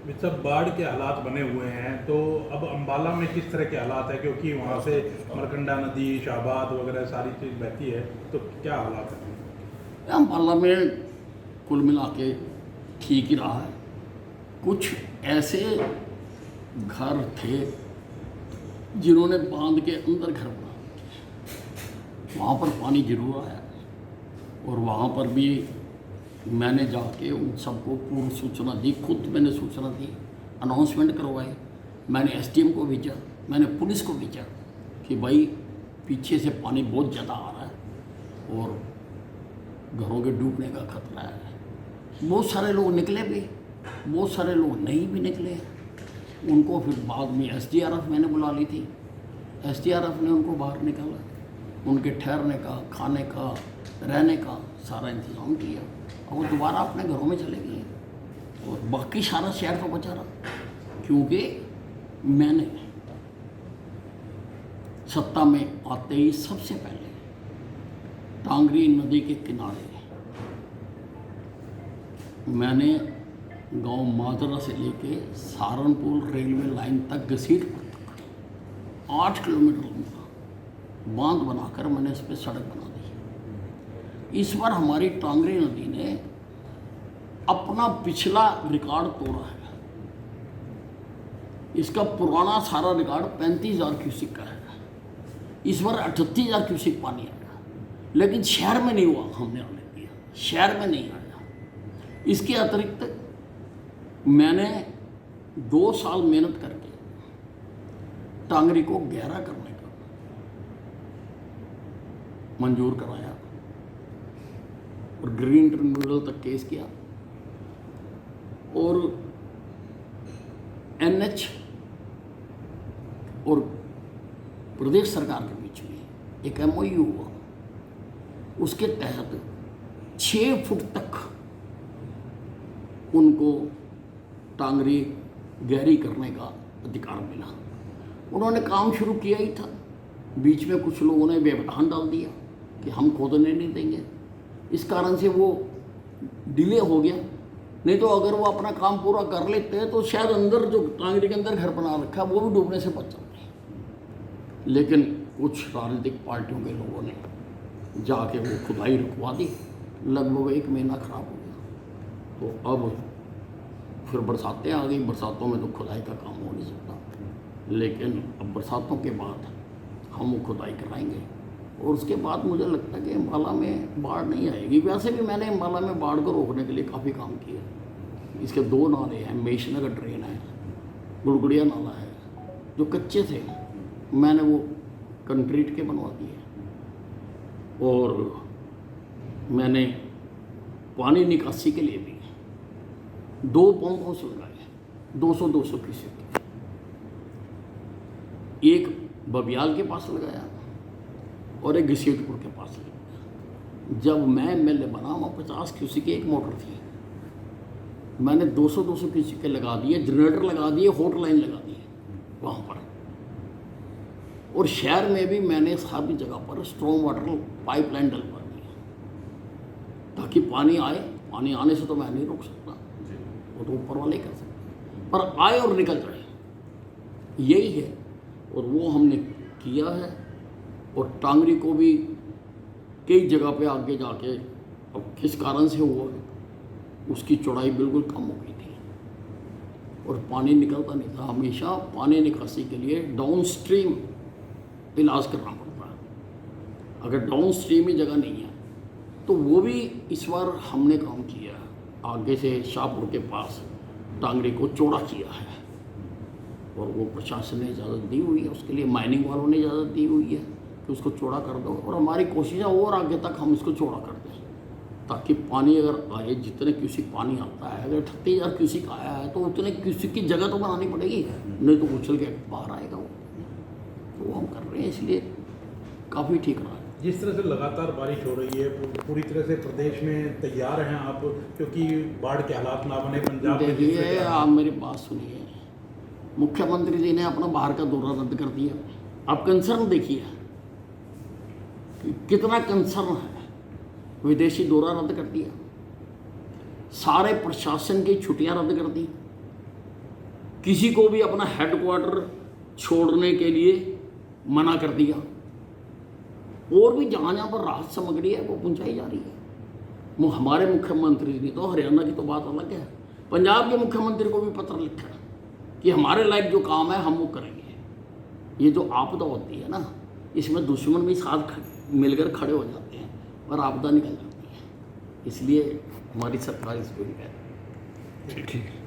सब बाढ़ के हालात बने हुए हैं, तो अब अंबाला में किस तरह के हालात है, क्योंकि वहाँ से मरकंडा नदी, शाहबाद वगैरह सारी चीज़ बहती है, तो क्या हालात है? अम्बाला में कुल मिला के ठीक ही रहा है। कुछ ऐसे घर थे जिन्होंने बांध के अंदर घर बना दिए, वहाँ पर पानी जरूर आया और वहाँ पर भी मैंने जाके उन सबको पूर्व सूचना दी, खुद मैंने सूचना दी, अनाउंसमेंट करवाए। मैंने एसडीएम को भेजा, मैंने पुलिस को भेजा कि भाई पीछे से पानी बहुत ज़्यादा आ रहा है और घरों के डूबने का खतरा है। बहुत सारे लोग निकले भी, बहुत सारे लोग नहीं भी निकले। उनको फिर बाद में एसडीआरएफ मैंने बुला ली थी, एसडीआरएफ ने उनको बाहर निकाला, उनके ठहरने का, खाने का, रहने का सारा इंतज़ाम किया और वो दोबारा अपने घरों में चले गए। और बाकी सारा शहर तो बचा रहा, क्योंकि मैंने सत्ता में आते ही सबसे पहले टांगरी नदी के किनारे मैंने गांव माजरा से लेके सहारनपुर रेलवे लाइन तक घसीटपुर तक 8 किलोमीटर लंबा बांध बनाकर मैंने इस पर सड़क बना दी। इस बार हमारी टांगरी नदी ने अपना पिछला रिकॉर्ड तोड़ा है। इसका पुराना सारा रिकॉर्ड 35,000 क्यूसिक का है। इस बार 38,000 क्यूसिक पानी आया, लेकिन शहर में नहीं हुआ, हमने आने दिया, शहर में नहीं आया। इसके अतिरिक्त मैंने 2 साल मेहनत करके टांगरी को गहरा करने का मंजूर कराया और ग्रीन ट्रिब्यूनल तक केस किया और एनएच और प्रदेश सरकार के बीच में एक एमओयू हुआ। उसके तहत 6 फुट तक उनको टांगरी गहरी करने का अधिकार मिला। उन्होंने काम शुरू किया ही था, बीच में कुछ लोगों ने व्यवधान डाल दिया कि हम खोदने नहीं देंगे। इस कारण से वो डिले हो गया। नहीं तो अगर वो अपना काम पूरा कर लेते तो शायद अंदर जो टांगरी के अंदर घर बना रखा वो भी डूबने से बच जाते। लेकिन कुछ राजनीतिक पार्टियों के लोगों ने जाके वो खुदाई रुकवा दी। लगभग 1 महीना खराब हो गया। तो अब फिर बरसातें आ गई। बरसातों में तो खुदाई का काम हो नहीं सकता, लेकिन अब बरसातों के बाद हम वो खुदाई कराएंगे और उसके बाद मुझे लगता है कि अम्बाला में बाढ़ नहीं आएगी। वैसे भी मैंने अम्बाला में बाढ़ को रोकने के लिए काफ़ी काम किया। इसके 2 नाले हैं, मेषनगर ड्रेन है, गुड़गुड़िया नाला है, जो कच्चे थे मैंने वो कंक्रीट के बनवा दिए। और मैंने पानी निकासी के लिए भी 2 पंप हाउस लगाए, 200-200 क्यूसेक। एक बबियाल के पास लगाया और एक घसीटपुर के पास लगाया। जब मैं एमएलए बना वहाँ 50 क्यूसेक की एक मोटर थी, मैंने 200-200 क्यूसेक के लगा दिए, जनरेटर लगा दिए, हॉट लाइन लगा दी वहाँ पर। और शहर में भी मैंने सारी जगह पर स्ट्रॉन्ग वाटर पाइपलाइन डलवा दी ताकि पानी आए। पानी आने से तो मैं नहीं रोक सकता, वो तो ऊपर वाले कर सकते, पर आए और निकल जाए, यही है। और वो हमने किया है। और टांगरी को भी कई जगह पे आगे जाके, अब किस कारण से हुआ, उसकी चौड़ाई बिल्कुल कम हो गई थी और पानी निकलता नहीं था। हमेशा पानी निकासी के लिए डाउन स्ट्रीम इलाज करना पड़ता है। अगर डाउन स्ट्रीम ही जगह नहीं है तो वो भी इस बार हमने काम किया। आगे से शाहपुर के पास टांगरी को चौड़ा किया है और वो प्रशासन ने इजाज़त दी हुई है, उसके लिए माइनिंग वालों ने इजाज़त दी हुई है कि उसको चौड़ा कर दो। और हमारी कोशिश है और आगे तक हम इसको चौड़ा कर दें ताकि पानी अगर आए, जितने क्यूसिक पानी आता है, अगर 38,000 क्यूसिक आया है तो उतने क्यूसिक की जगह तो बनानी पड़ेगी, नहीं तो उछल के बाहर आएगा वो। तो हम कर रहे हैं, इसलिए काफ़ी ठीक रहा है। जिस तरह से लगातार बारिश हो रही है, पूरी तरह से प्रदेश में तैयार हैं आप, क्योंकि बाढ़ के हालात ना बने पंजाब में? देखिए, आप मेरी बात सुनिए। मुख्यमंत्री जी ने अपना बाहर का दौरा रद्द कर दिया। आप कंसर्न देखिए कितना कंसर्न है। विदेशी दौरा रद्द कर दिया, सारे प्रशासन की छुट्टियां रद्द कर दी, किसी को भी अपना हेडक्वार्टर छोड़ने के लिए मना कर दिया, और भी जहाँ जहाँ पर राहत सामग्री है वो पहुँचाई जा रही है। वो हमारे मुख्यमंत्री ने तो, हरियाणा की तो बात अलग है, पंजाब के मुख्यमंत्री को भी पत्र लिखा कि हमारे लायक जो काम है हम वो करेंगे। ये जो आपदा होती है ना, इसमें दुश्मन भी साथ मिलकर खड़े हो जाते हैं और आपदा निकल जाती है। इसलिए हमारी सरकार इस पर है। ठीक है।